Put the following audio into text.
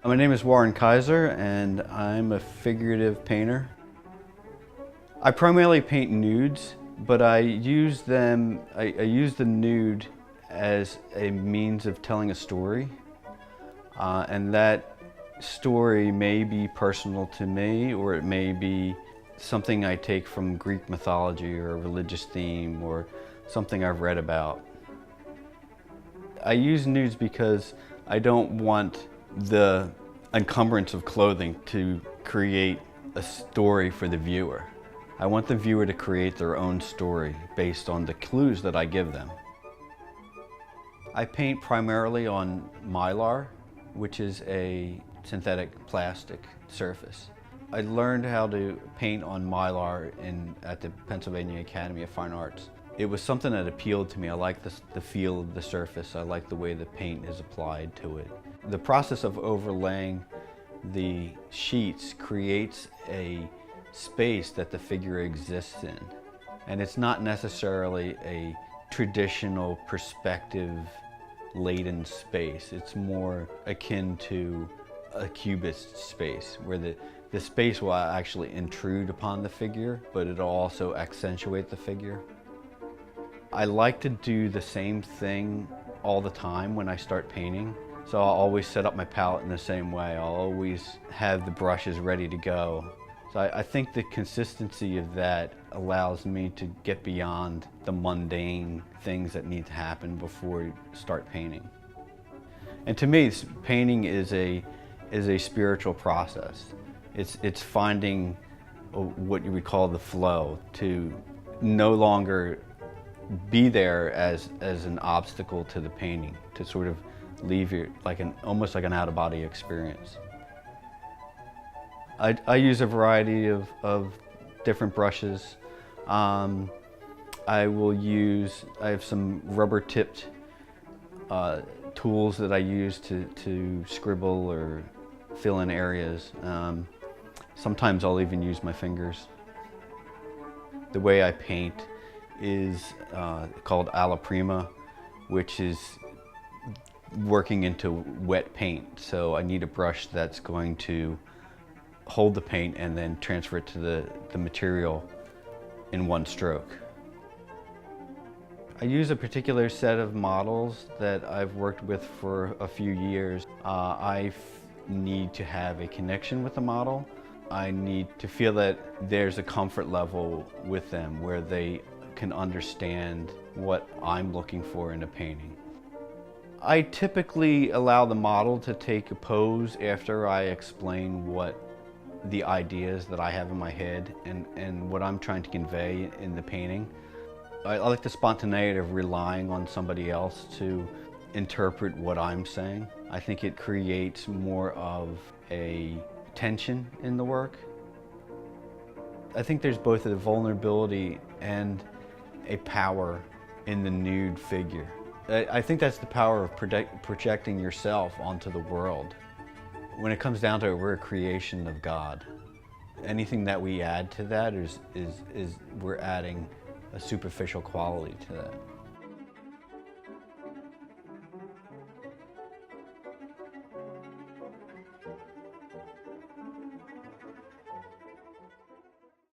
My name is Warren Kaiser and I'm a figurative painter. I primarily paint nudes, but I use the nude as a means of telling a story. And that story may be personal to me, or it may be something I take from Greek mythology or a religious theme or something I've read about. I use nudes because I don't want the encumbrance of clothing to create a story for the viewer. I want the viewer to create their own story based on the clues that I give them. I paint primarily on Mylar, which is a synthetic plastic surface. I learned how to paint on Mylar at the Pennsylvania Academy of Fine Arts. It was something that appealed to me. I like the feel of the surface. I like the way the paint is applied to it. The process of overlaying the sheets creates a space that the figure exists in. And it's not necessarily a traditional perspective-laden space. It's more akin to a cubist space, where the space will actually intrude upon the figure, but it'll also accentuate the figure. I like to do the same thing all the time when I start painting. So I'll always set up my palette in the same way. I'll always have the brushes ready to go. So I think the consistency of that allows me to get beyond the mundane things that need to happen before you start painting. And to me, painting is a spiritual process. It's finding what you would call the flow, to no longer be there as an obstacle to the painting, to sort of leave you almost like an out-of-body experience. I use a variety of different brushes. I have some rubber-tipped tools that I use to scribble or fill in areas. Sometimes I'll even use my fingers. The way I paint is called alla prima, which is working into wet paint. So I need a brush that's going to hold the paint and then transfer it to the material in one stroke. I use a particular set of models that I've worked with for a few years. I need to have a connection with the model. I need to feel that there's a comfort level with them where they can understand what I'm looking for in a painting. I typically allow the model to take a pose after I explain what the ideas that I have in my head and what I'm trying to convey in the painting. I like the spontaneity of relying on somebody else to interpret what I'm saying. I think it creates more of a tension in the work. I think there's both a vulnerability and a power in the nude figure. I think that's the power of projecting yourself onto the world. When it comes down to it, we're a creation of God. Anything that we add to that is we're adding a superficial quality to that.